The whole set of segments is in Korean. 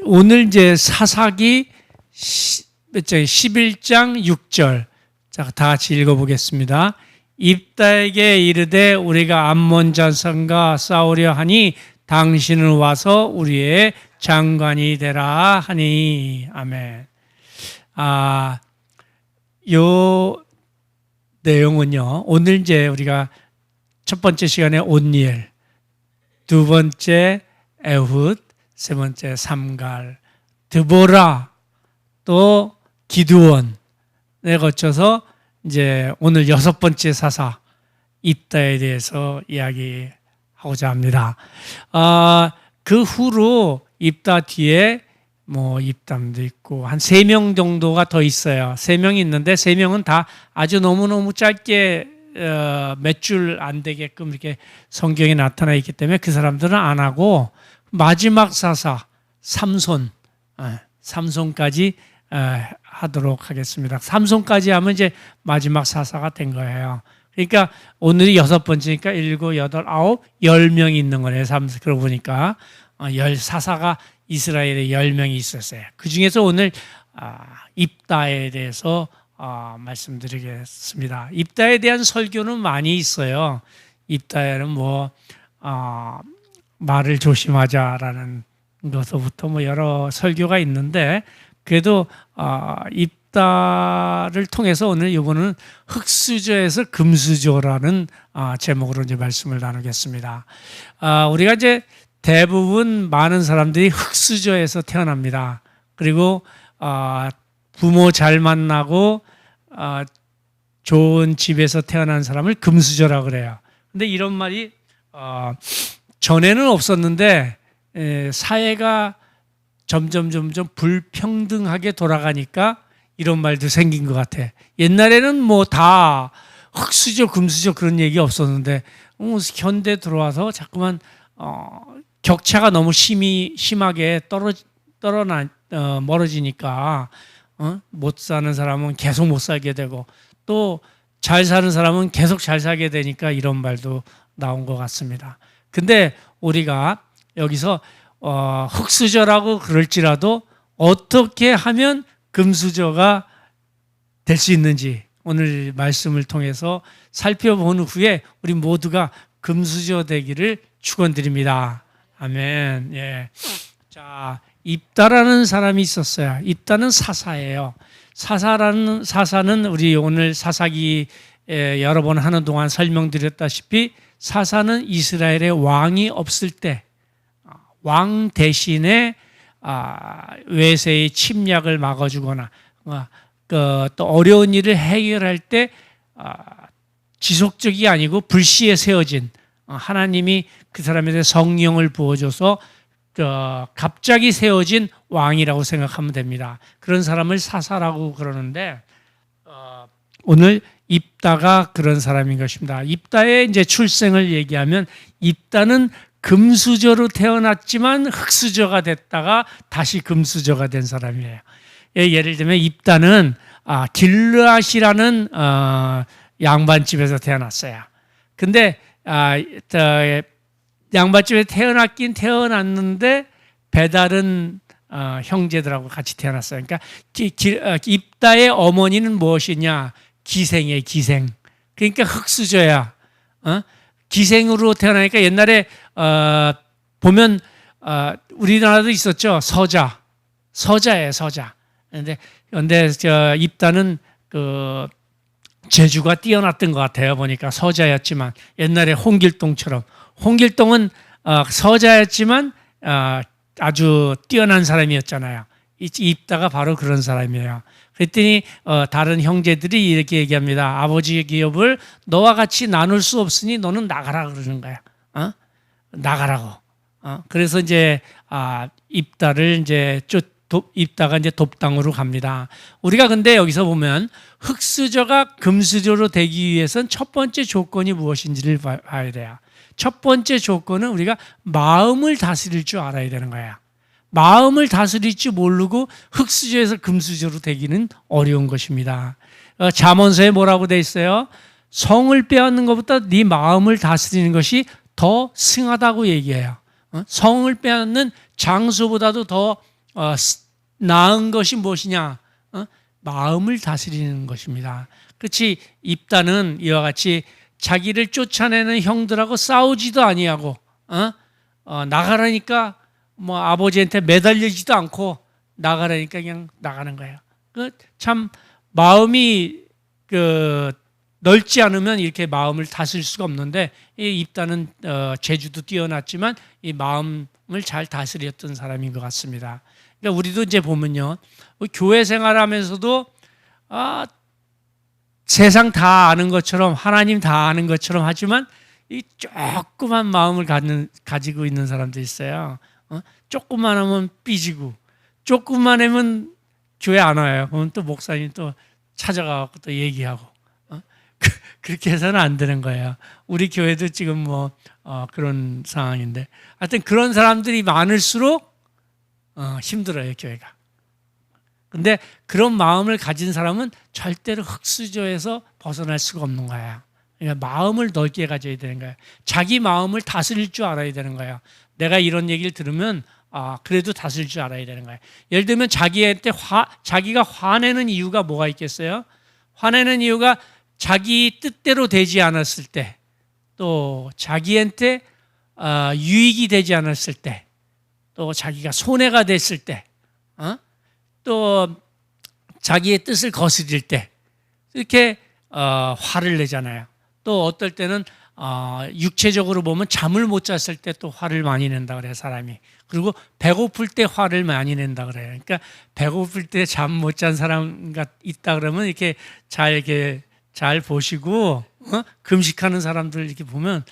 오늘 이제 사사기 11장 6절. 자, 다 같이 읽어보겠습니다. 입다에게 이르되 우리가 암몬 자손과 싸우려 하니 당신은 와서 우리의 장관이 되라 하니. 아멘. 요 내용은요, 오늘 이제 우리가 첫 번째 시간에 온니엘, 두 번째 에훗, 세 번째 삼갈, 드보라, 또 기드온에 거쳐서 이제 오늘 여섯 번째 사사 입다에 대해서 이야기하고자 합니다. 그 후로 입다 뒤에 뭐 입담도 있고 한 3명 정도가 더 있어요. 3명이 있는데 3명은 다 아주 너무너무 짧게 몇 줄 안 되게끔 이렇게 성경에 나타나 있기 때문에 그 사람들은 안 하고 마지막 사사 삼손까지 하도록 하겠습니다. 삼손까지 하면 이제 마지막 사사가 된 거예요. 그러니까 오늘이 여섯 번째니까 7, 8, 9, 10명이 있는 거네요. 그러고 보니까 사사가 이스라엘에 10명이 있었어요. 그 중에서 오늘 입다에 대해서 말씀드리겠습니다. 입다에 대한 설교는 많이 있어요. 입다에는 말을 조심하자라는 것부터 여러 설교가 있는데, 그래도 입다를 통해서 오늘 이거는 흙수저에서 금수저라는 제목으로 이제 말씀을 나누겠습니다. 우리가 이제 대부분 많은 사람들이 흙수저에서 태어납니다. 그리고 부모 잘 만나고 좋은 집에서 태어난 사람을 금수저라고 그래요. 근데 이런 말이 전에는 없었는데 사회가 점점 불평등하게 돌아가니까 이런 말도 생긴 것 같아. 옛날에는 다 흙수저 금수저 그런 얘기 없었는데 현대 들어와서 자꾸만 격차가 너무 심하게 멀어지니까 못 사는 사람은 계속 못 살게 되고 또 잘 사는 사람은 계속 잘 살게 되니까 이런 말도 나온 것 같습니다. 근데 우리가 여기서 흙수저라고 그럴지라도 어떻게 하면 금수저가 될 수 있는지 오늘 말씀을 통해서 살펴본 후에 우리 모두가 금수저 되기를 축원드립니다. 아멘. 예. 자, 입다라는 사람이 있었어요. 입다는 사사예요. 사사는 우리 오늘 사사기 여러 번 하는 동안 설명드렸다시피 사사는 이스라엘의 왕이 없을 때 왕 대신에 외세의 침략을 막아주거나 또 어려운 일을 해결할 때 지속적이 아니고 불시에 세워진 하나님이 그 사람에 대해 성령을 부어줘서 갑자기 세워진 왕이라고 생각하면 됩니다. 그런 사람을 사사라고 그러는데 오늘 입다가 그런 사람인 것입니다. 입다의 이제 출생을 얘기하면 입다는 금수저로 태어났지만 흙수저가 됐다가 다시 금수저가 된 사람이에요. 예를 들면 입다는 길르앗이라는 양반집에서 태어났어요. 근데 양반집에 태어났긴 태어났는데 배다른 형제들하고 같이 태어났어요. 그러니까 입다의 어머니는 무엇이냐? 기생이에요, 기생. 그러니까 흙수저야. 기생으로 태어나니까 옛날에 보면 우리나라도 있었죠. 서자예요, 서자. 그런데 입다는 재주가 뛰어났던 것 같아요. 보니까 서자였지만 옛날에 홍길동처럼. 홍길동은 서자였지만 아주 뛰어난 사람이었잖아요. 입다가 바로 그런 사람이에요. 그랬더니 다른 형제들이 이렇게 얘기합니다. 아버지의 기업을 너와 같이 나눌 수 없으니 너는 나가라 그러는 거야. 나가라고. 그래서 이제 입다를 이제 입다가 이제 돕당으로 갑니다. 우리가 근데 여기서 보면 흙수저가 금수저로 되기 위해서는 첫 번째 조건이 무엇인지를 봐야 돼요. 첫 번째 조건은 우리가 마음을 다스릴 줄 알아야 되는 거야. 마음을 다스릴 줄 모르고 흙수저에서 금수저로 되기는 어려운 것입니다. 잠언서에 뭐라고 돼 있어요? 성을 빼앗는 것보다 네 마음을 다스리는 것이 더 승하다고 얘기해요. 성을 빼앗는 장수보다도 더 나은 것이 무엇이냐? 마음을 다스리는 것입니다. 그렇지 입다는 이와 같이 자기를 쫓아내는 형들하고 싸우지도 아니하고 나가라니까 뭐 아버지한테 매달리지도 않고 나가라니까 그냥 나가는 거예요. 참 마음이 넓지 않으면 이렇게 마음을 다스릴 수가 없는데 이 입다는 재주도 뛰어났지만 이 마음을 잘 다스렸던 사람인 것 같습니다. 그러니까 우리도 이제 보면요, 교회 생활하면서도 세상 다 아는 것처럼 하나님 다 아는 것처럼 하지만 이 조그만 마음을 가지고 있는 사람도 있어요. 조금만 하면 삐지고 조금만 하면 교회 안 와요. 그러면 또 목사님 또 찾아가고 또 얘기하고 그렇게 해서는 안 되는 거예요. 우리 교회도 지금 뭐 그런 상황인데 하여튼 그런 사람들이 많을수록 힘들어요, 교회가. 근데 그런 마음을 가진 사람은 절대로 흙수저에서 벗어날 수가 없는 거예요. 그러니까 마음을 넓게 가져야 되는 거예요. 자기 마음을 다스릴 줄 알아야 되는 거예요. 내가 이런 얘기를 들으면 그래도 다스릴 줄 알아야 되는 거예요. 예를 들면 자기가 화내는 이유가 뭐가 있겠어요? 화내는 이유가 자기 뜻대로 되지 않았을 때, 또 자기한테 유익이 되지 않았을 때, 또 자기가 손해가 됐을 때, 또 자기의 뜻을 거스릴 때 이렇게 화를 내잖아요. 또 어떨 때는 육체적으로 보면 잠을 못 잤을 때 또 화를 많이 낸다 그래요, 사람이. 그리고 배고플 때 화를 많이 낸다 그래요. 그러니까 배고플 때 잠 못 잔 사람가 있다 그러면 이렇게 잘 보시고 금식하는 사람들 이렇게 보면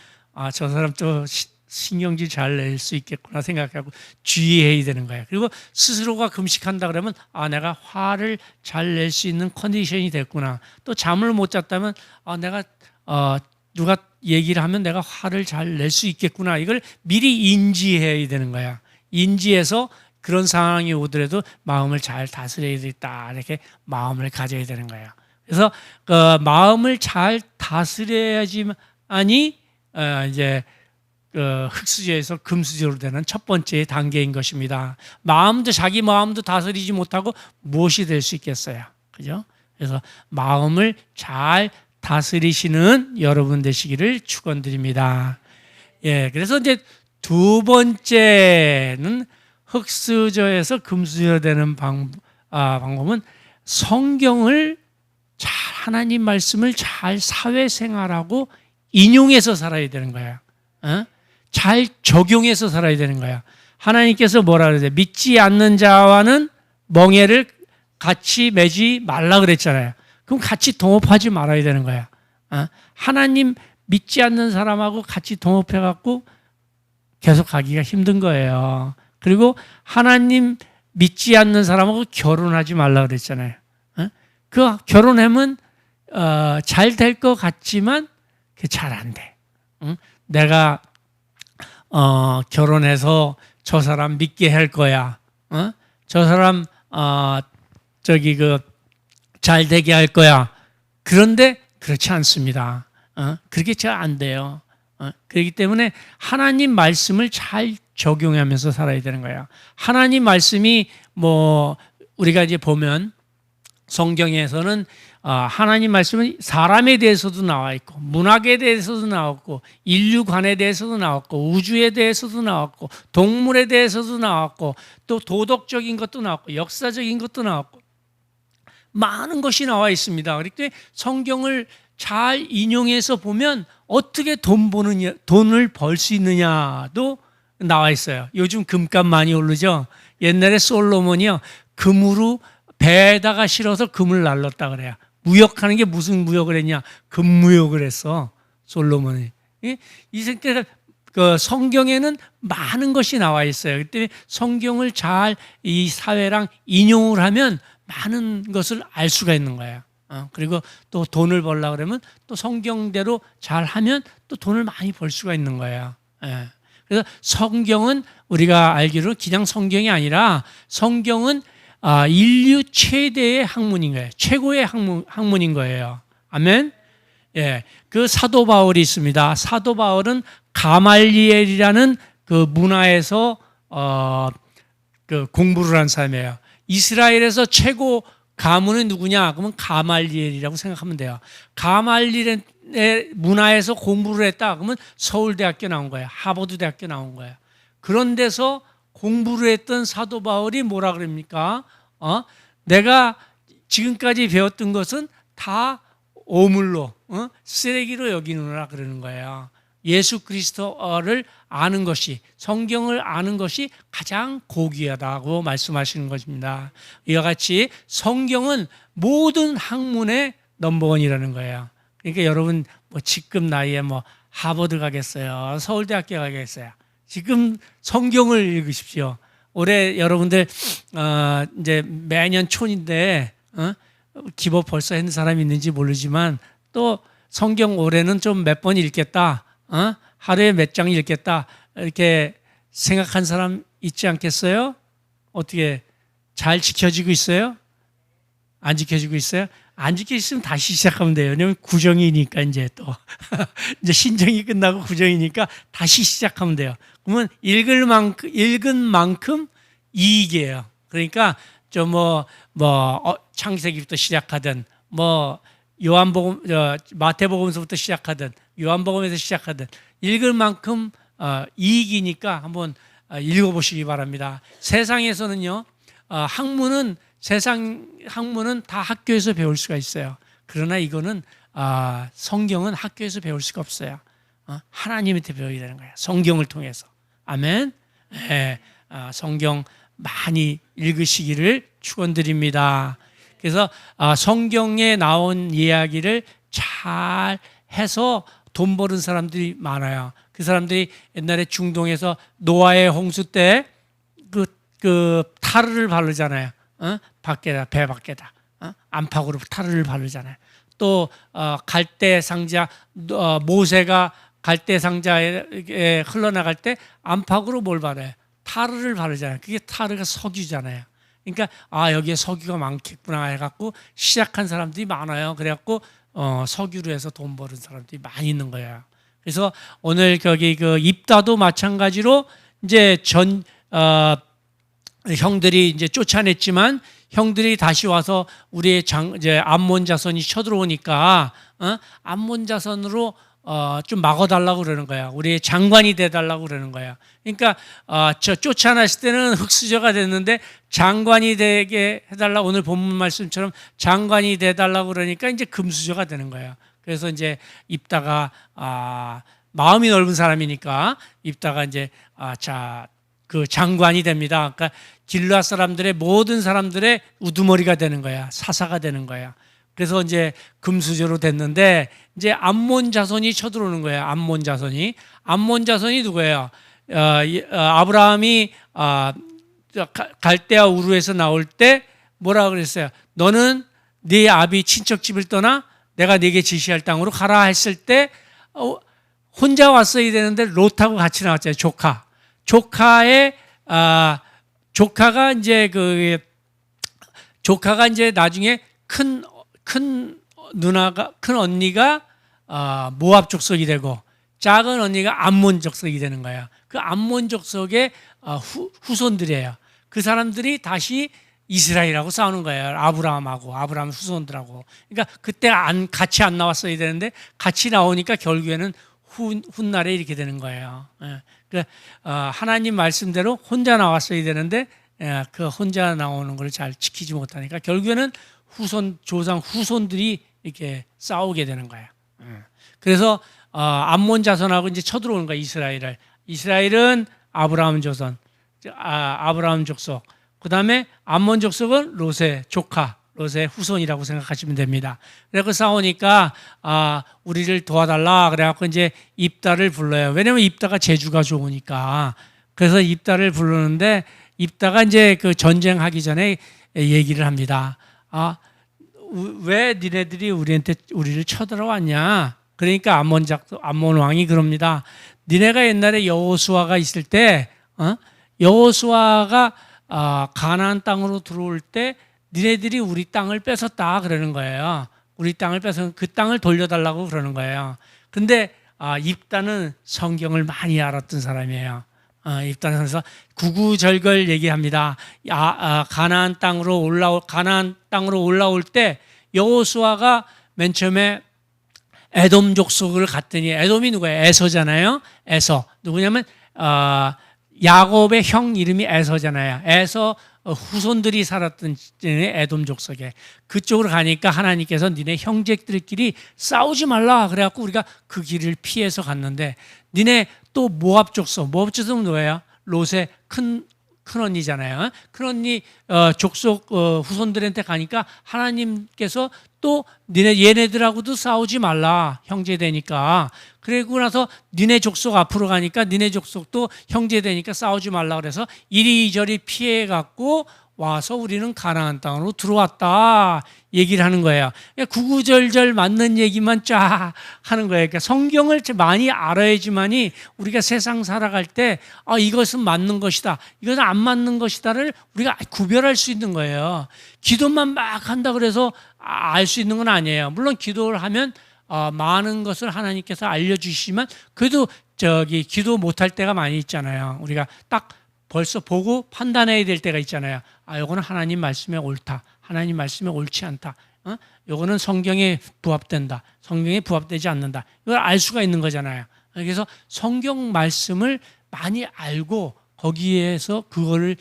저 사람 또 신경질 잘 낼 수 있겠구나 생각하고 주의해야 되는 거예요. 그리고 스스로가 금식한다 그러면 내가 화를 잘 낼 수 있는 컨디션이 됐구나. 또 잠을 못 잤다면 내가 누가 얘기를 하면 내가 화를 잘 낼 수 있겠구나. 이걸 미리 인지해야 되는 거야. 인지해서 그런 상황이 오더라도 마음을 잘 다스려야 되겠다. 이렇게 마음을 가져야 되는 거예요. 그래서 마음을 잘 다스려야지만이 이제 흙수저에서 금수저로 되는 첫 번째 단계인 것입니다. 자기 마음도 다스리지 못하고 무엇이 될 수 있겠어요? 그죠? 그래서 마음을 잘 다스리시는 여러분 되시기를 축원드립니다. 예, 그래서 이제 두 번째는 흙수저에서 금수저 되는 방법은 성경을 하나님 말씀을 잘 사회생활하고 인용해서 살아야 되는 거예요. 잘 적용해서 살아야 되는 거야. 하나님께서 뭐라 그러세요? 믿지 않는 자와는 멍에를 같이 매지 말라 그랬잖아요. 그럼 같이 동업하지 말아야 되는 거야. 하나님 믿지 않는 사람하고 같이 동업해갖고 계속 가기가 힘든 거예요. 그리고 하나님 믿지 않는 사람하고 결혼하지 말라 그랬잖아요. 그 결혼하면 잘 될 것 같지만 그게 잘 안 돼. 내가 결혼해서 저 사람 믿게 할 거야. 저 사람 잘 되게 할 거야. 그런데 그렇지 않습니다. 그렇게 잘 안 돼요. 그렇기 때문에 하나님 말씀을 잘 적용하면서 살아야 되는 거예요. 하나님 말씀이 우리가 이제 보면 성경에서는 하나님 말씀은 사람에 대해서도 나와 있고 문학에 대해서도 나왔고 인류관에 대해서도 나왔고 우주에 대해서도 나왔고 동물에 대해서도 나왔고 또 도덕적인 것도 나왔고 역사적인 것도 나왔고 많은 것이 나와 있습니다. 그렇기 때문에 성경을 잘 인용해서 보면 어떻게 돈을 벌 수 있느냐도 나와 있어요. 요즘 금값 많이 오르죠. 옛날에 솔로몬이요 금으로 배에다가 실어서 금을 날랐다 그래요. 무역하는 게 무슨 무역을 했냐? 금무역을 했어 솔로몬이. 이 새끼들 성경에는 많은 것이 나와 있어요. 그때 성경을 잘 이 사회랑 인용을 하면 많은 것을 알 수가 있는 거예요. 그리고 또 돈을 벌려고 그러면 또 성경대로 잘 하면 또 돈을 많이 벌 수가 있는 거예요. 그래서 성경은 우리가 알기로는 그냥 성경이 아니라 성경은 인류 최대의 학문인 거예요. 최고의 학문인 거예요. 아멘. 예, 그 사도 바울이 있습니다. 사도 바울은 가말리엘이라는 그 문화에서 그 공부를 한 사람이에요. 이스라엘에서 최고 가문은 누구냐? 그러면 가말리엘이라고 생각하면 돼요. 가말리엘의 문화에서 공부를 했다. 그러면 서울대학교 나온 거예요. 하버드 대학교 나온 거예요. 그런 데서 공부를 했던 사도 바울이 뭐라 그럽니까? 내가 지금까지 배웠던 것은 다 오물로, 쓰레기로 여기느라 그러는 거예요. 예수 그리스도를 아는 것이, 성경을 아는 것이 가장 고귀하다고 말씀하시는 것입니다. 이와 같이 성경은 모든 학문의 넘버원이라는 거예요. 그러니까 여러분 뭐 지금 나이에 뭐 하버드 가겠어요, 서울대학교 가겠어요. 지금 성경을 읽으십시오. 올해 여러분들 이제 매년 촌인데 기법 벌써 했는 사람이 있는지 모르지만 또 성경 올해는 좀 몇 번 읽겠다, 하루에 몇 장 읽겠다 이렇게 생각한 사람 있지 않겠어요? 어떻게 잘 지켜지고 있어요? 안 지켜지고 있어요? 안 지켜있으면 다시 시작하면 돼요. 왜냐면 구정이니까 이제 또 이제 신정이 끝나고 구정이니까 다시 시작하면 돼요. 그러면 읽은 만큼 이익이에요. 그러니까 좀 창세기부터 시작하든 요한복음, 마태복음서부터 시작하든 요한복음에서 시작하든 읽을 만큼 이익이니까 한번 읽어보시기 바랍니다. 세상에서는요, 세상 학문은 다 학교에서 배울 수가 있어요. 그러나 이거는 성경은 학교에서 배울 수가 없어요. 하나님한테 배워야 되는 거예요. 성경을 통해서. 아멘. 네, 성경 많이 읽으시기를 축원드립니다. 그래서 성경에 나온 이야기를 잘 해서 돈 버는 사람들이 많아요. 그 사람들이 옛날에 중동에서 노아의 홍수 때 그 타르를 바르잖아요. 배 밖에다 안팎으로 타르를 바르잖아요. 또 갈대 상자, 모세가 갈대 상자에 흘러나갈 때 안팎으로 뭘 바르요? 타르를 바르잖아요. 그게 타르가 석유잖아요. 그러니까 여기에 석유가 많겠구나 해갖고 시작한 사람들이 많아요. 그래갖고 석유로 해서 돈 버는 사람들이 많이 있는 거예요. 그래서 오늘 거기 그 입다도 마찬가지로 이제 형들이 이제 쫓아냈지만 형들이 다시 와서 우리의 이제 암몬 자손이 쳐들어오니까 암몬 자손으로 좀 막아달라고 그러는 거야. 우리의 장관이 돼달라고 그러는 거야. 그러니까 쫓아냈을 때는 흙수저가 됐는데 장관이 되게 해달라. 오늘 본문 말씀처럼 장관이 돼달라고 그러니까 이제 금수저가 되는 거예요. 그래서 이제 입다가 마음이 넓은 사람이니까 입다가 이제 그 장관이 됩니다. 그러니까 길르앗 사람들의 모든 사람들의 우두머리가 되는 거야. 사사가 되는 거야. 그래서 이제 금수저로 됐는데 이제 암몬 자손이 쳐들어오는 거예요. 암몬 자손이 누구예요? 아브라함이 갈대아 우르에서 나올 때 뭐라 그랬어요? 너는 네 아비 친척집을 떠나 내가 네게 지시할 땅으로 가라 했을 때 혼자 왔어야 되는데 롯하고 같이 나왔잖아요. 조카가 이제 나중에 큰 언니가 모압 족속이 되고 작은 언니가 암몬 족속이 되는 거예요. 그 암몬 족속의 후손들이에요. 그 사람들이 다시 이스라엘하고 싸우는 거예요. 아브라함 후손들하고. 그러니까 그때 같이 안 나왔어야 되는데 같이 나오니까 결국에는 훗날에 이렇게 되는 거예요. 하나님 말씀대로 혼자 나왔어야 되는데 그 혼자 나오는 걸 잘 지키지 못하니까 결국에는 조상 후손들이 이렇게 싸우게 되는 거예요. 그래서 암몬 자손하고 이제 쳐들어오는 거예요. 이스라엘은 아브라함 조선, 아브라함 족속. 그 다음에 암몬 족속은 롯의 후손이라고 생각하시면 됩니다. 그래서 싸우니까 우리를 도와달라 그래갖고 이제 입다를 불러요. 왜냐면 입다가 재주가 좋으니까. 그래서 입다를 부르는데 입다가 이제 그 전쟁하기 전에 얘기를 합니다. 왜 니네들이 우리를 쳐들어왔냐? 그러니까 암몬 왕이 그럽니다. 니네가 옛날에 여호수아가 있을 때, 여호수아가 가나안 땅으로 들어올 때 니네들이 우리 땅을 뺏었다 그러는 거예요. 우리 땅을 뺏어 그 땅을 돌려달라고 그러는 거예요. 근데 입다는 성경을 많이 알았던 사람이에요. 입단해서 구구절절 얘기합니다. 가나안 땅으로 올라올 때 여호수아가 맨 처음에 에돔 족속을 갔더니, 에돔이 누구예요? 에서잖아요. 에서 누구냐면 야곱의 형 이름이 에서잖아요. 에서 후손들이 살았던 에돔 족속에, 그쪽으로 가니까 하나님께서 니네 형제들끼리 싸우지 말라 그래갖고 우리가 그 길을 피해서 갔는데, 니네 또 모압 족속은 뭐예요? 롯의 큰 언니잖아요. 큰 언니 족속 후손들한테 가니까 하나님께서 또 얘네들하고도 싸우지 말라, 형제 되니까. 그리고 나서 니네 족속 앞으로 가니까 니네 족속도 형제 되니까 싸우지 말라 그래서 이리저리 피해 갖고 와서 우리는 가나안 땅으로 들어왔다 얘기를 하는 거예요. 구구절절 맞는 얘기만 쫙 하는 거예요. 그러니까 성경을 많이 알아야지만이 우리가 세상 살아갈 때 이것은 맞는 것이다, 이것은 안 맞는 것이다를 우리가 구별할 수 있는 거예요. 기도만 막 한다 그래서 알 수 있는 건 아니에요. 물론 기도를 하면 많은 것을 하나님께서 알려주시지만, 그래도 기도 못할 때가 많이 있잖아요. 우리가 딱 벌써 보고 판단해야 될 때가 있잖아요. 요거는 하나님 말씀에 옳다, 하나님 말씀에 옳지 않다, 요거는 성경에 부합된다, 성경에 부합되지 않는다, 이걸 알 수가 있는 거잖아요. 그래서 성경 말씀을 많이 알고 거기에서 그거를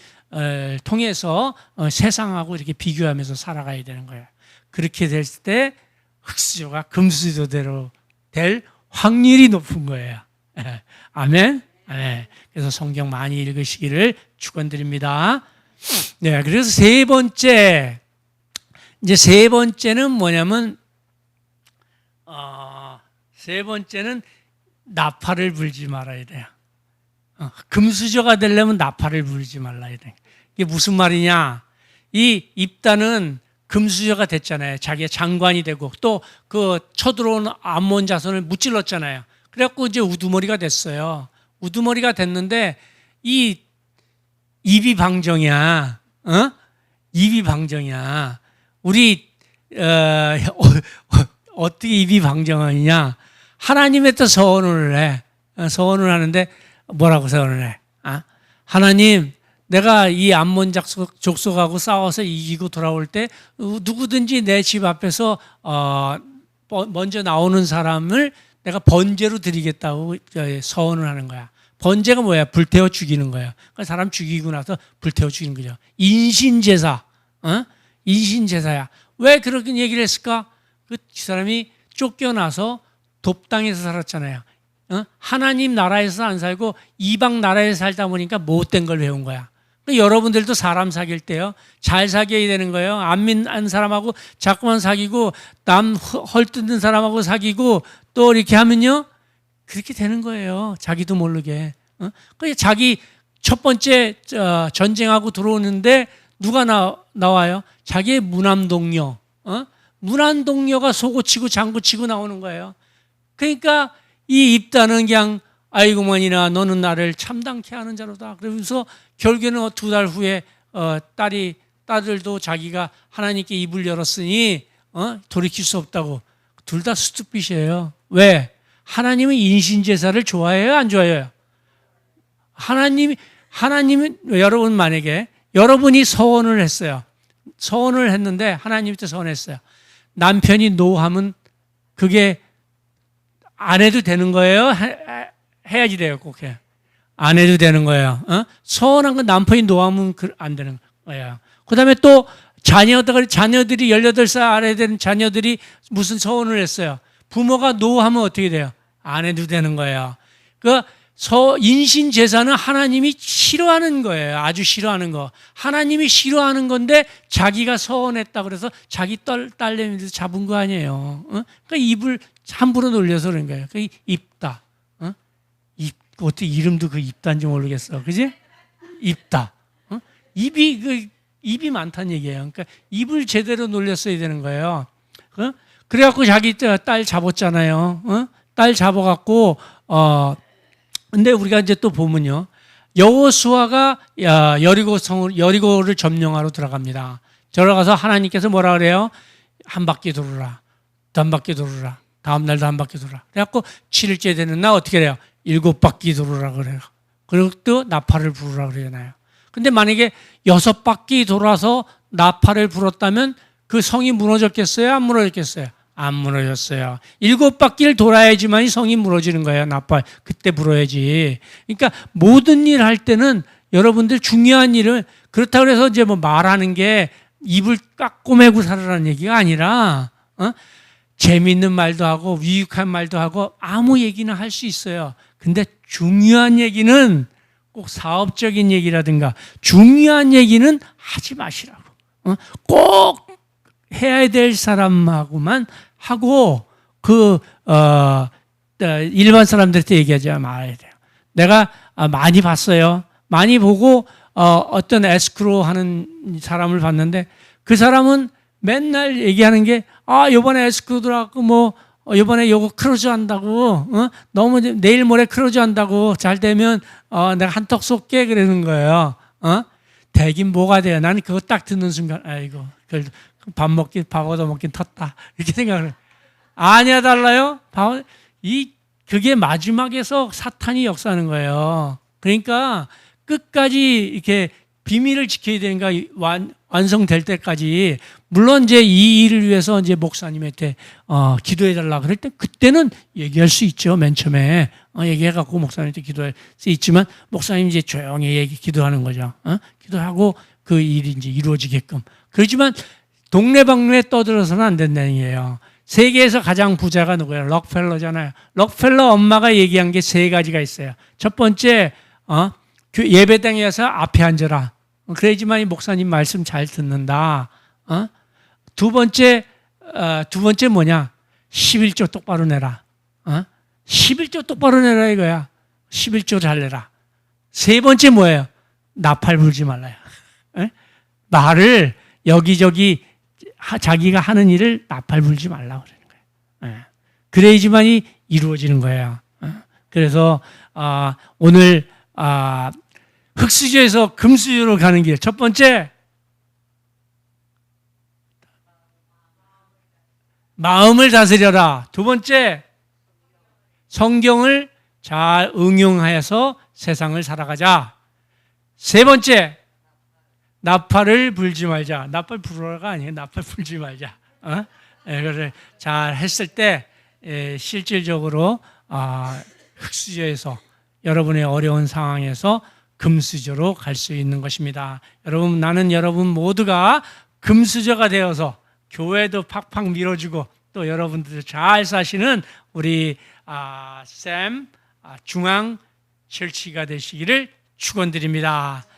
통해서 세상하고 이렇게 비교하면서 살아가야 되는 거예요. 그렇게 됐을 때 흙수저가 금수저대로 될 확률이 높은 거예요. 아멘. 네, 그래서 성경 많이 읽으시기를 축원드립니다. 네, 그래서 세 번째는 뭐냐면 세 번째는 나팔을 불지 말아야 돼요. 금수저가 되려면 나팔을 불지 말아야 돼. 이게 무슨 말이냐? 이 입다는 금수저가 됐잖아요. 자기가 장관이 되고 또 그 쳐들어온 암몬 자손을 무찔렀잖아요. 그래갖고 이제 우두머리가 됐어요. 우두머리가 됐는데 이 입이 방정이야. 입이 방정이야. 우리 어떻게 입이 방정하느냐? 하나님한테 서원을 해. 서원을 하는데 뭐라고 서원을 해? 하나님, 내가 이 암몬 족속하고 싸워서 이기고 돌아올 때 누구든지 내 집 앞에서 먼저 나오는 사람을 내가 번제로 드리겠다고 서원을 하는 거야. 번제가 뭐야? 불태워 죽이는 거야. 그러니까 사람 죽이고 나서 불태워 죽이는 거죠. 인신제사, 인신제사야. 왜 그렇게 얘기를 했을까? 그 사람이 쫓겨나서 돕당에서 살았잖아요. 하나님 나라에서 안 살고 이방 나라에서 살다 보니까 못된 걸 배운 거야. 그러니까 여러분들도 사람 사귈 때요, 잘 사귀어야 되는 거예요. 안 믿는 사람하고 자꾸만 사귀고 남 헐뜯는 사람하고 사귀고 또 이렇게 하면요, 그렇게 되는 거예요. 자기도 모르게. 그러니까 자기 첫 번째 전쟁하고 들어오는데 누가 나와요? 자기의 무남동료. 무남동료가 속고치고 장구치고 나오는 거예요. 그러니까 이 입다는 그냥 아이고머니나 너는 나를 참담케 하는 자로다. 그러면서 결국에는 2달 후에 딸들도 자기가 하나님께 입을 열었으니 돌이킬 수 없다고. 둘 다 스투핏이에요. 왜? 하나님은 인신제사를 좋아해요? 안 좋아해요? 하나님은 여러분 만약에 여러분이 서원을 했어요. 서원을 했는데 하나님한테 서원했어요. 남편이 노하면 그게 안 해도 되는 거예요? 해야지 돼요, 꼭 해. 안 해도 되는 거예요. 서운한 건 남편이 노하면 안 되는 거예요. 그 다음에 또 자녀들이 18살 아래 되는 자녀들이 무슨 서운을 했어요. 부모가 노하면 어떻게 돼요? 안 해도 되는 거예요. 인신제사는 하나님이 싫어하는 거예요. 아주 싫어하는 거. 하나님이 싫어하는 건데 자기가 서원했다 그래서 자기 딸내미들 잡은 거 아니에요. 그러니까 입을 함부로 놀려서 그런 거예요. 입다. 어떻게 이름도 그 입다인지 모르겠어. 그지? 입다. 입이 많다는 얘기예요. 그러니까 입을 제대로 놀렸어야 되는 거예요. 그래갖고 자기 딸 잡았잖아요. 딸 잡아갖고, 근데 우리가 이제 또 보면요. 여호수아가 여리고를 점령하러 들어갑니다. 들어가서 하나님께서 뭐라 그래요? 한 바퀴 돌으라. 또 한 바퀴 돌으라. 다음 날도 한 바퀴 돌으라. 그래갖고 7일째 되는 날 어떻게 해요? 7바퀴 돌으라 그래요. 그리고 또 나팔을 부르라 그러잖아요. 근데 만약에 6바퀴 돌아서 나팔을 불었다면 그 성이 무너졌겠어요? 안 무너졌겠어요? 안 무너졌어요. 7바퀴를 돌아야지만 이 성이 무너지는 거예요. 나팔 그때 불어야지. 그러니까 모든 일 할 때는 여러분들 중요한 일을, 그렇다고 해서 이제 뭐 말하는 게 입을 꽉 꼬매고 살으라는 얘기가 아니라 재미있는 말도 하고 유익한 말도 하고 아무 얘기나 할 수 있어요. 근데 중요한 얘기는 꼭 사업적인 얘기라든가 중요한 얘기는 하지 마시라고. 꼭 해야 될 사람하고만 하고 일반 사람들한테 얘기하지 말아야 돼요. 내가 많이 봤어요. 많이 보고 어떤 에스크로 하는 사람을 봤는데 그 사람은 맨날 얘기하는 게 요번에 에스크로 들어갔고 뭐 요번에 요거 크루즈 한다고 너무 내일 모레 크루즈 한다고 잘 되면 내가 한턱 쏠게 그러는 거예요. 되긴 뭐가 돼요. 나는 그거 딱 듣는 순간 아이고 밥 얻어먹긴 텄다 이렇게 생각을 해요. 아니야 달라요. 그게 마지막에서 사탄이 역사하는 거예요. 그러니까 끝까지 이렇게 비밀을 지켜야 되니까 완성될 때까지. 물론 이제 이 일을 위해서 이제 목사님한테 기도해 달라 그럴 때 그때는 얘기할 수 있죠. 맨 처음에 얘기해 갖고 목사님한테 기도할 수 있지만 목사님 이제 조용히 기도하는 거죠. 기도하고 그 일이 이제 이루어지게끔. 그렇지만 동네방네 떠들어서는 안 된다는 얘기예요. 세계에서 가장 부자가 누구예요? 록펠러잖아요. 록펠러 엄마가 얘기한 게 3가지가 있어요. 첫 번째, 예배당에 와서 앞에 앉아라. 그래야지만 이 목사님 말씀 잘 듣는다. 두 번째 뭐냐? 11조 똑바로 내라. 11조 똑바로 내라 이거야. 11조 잘 내라. 세 번째 뭐예요? 나팔 불지 말라요. 말을 여기저기 자기가 하는 일을 나팔 불지 말라고 그러는 거예요. 그래야지만이 이루어지는 거예요. 그래서 오늘 흙수저에서 금수저로 가는 길. 첫 번째, 마음을 다스려라. 두 번째, 성경을 잘 응용하여서 세상을 살아가자. 세 번째, 나팔을 불지 말자. 나팔 불어라가 아니에요. 나팔 불지 말자. 그걸 잘 했을 때 실질적으로 흙수저에서 여러분의 어려운 상황에서 금수저로 갈 수 있는 것입니다. 여러분, 나는 여러분 모두가 금수저가 되어서 교회도 팍팍 밀어주고 또 여러분들 잘 사시는 우리 샘 중앙 철치가 되시기를 축원드립니다.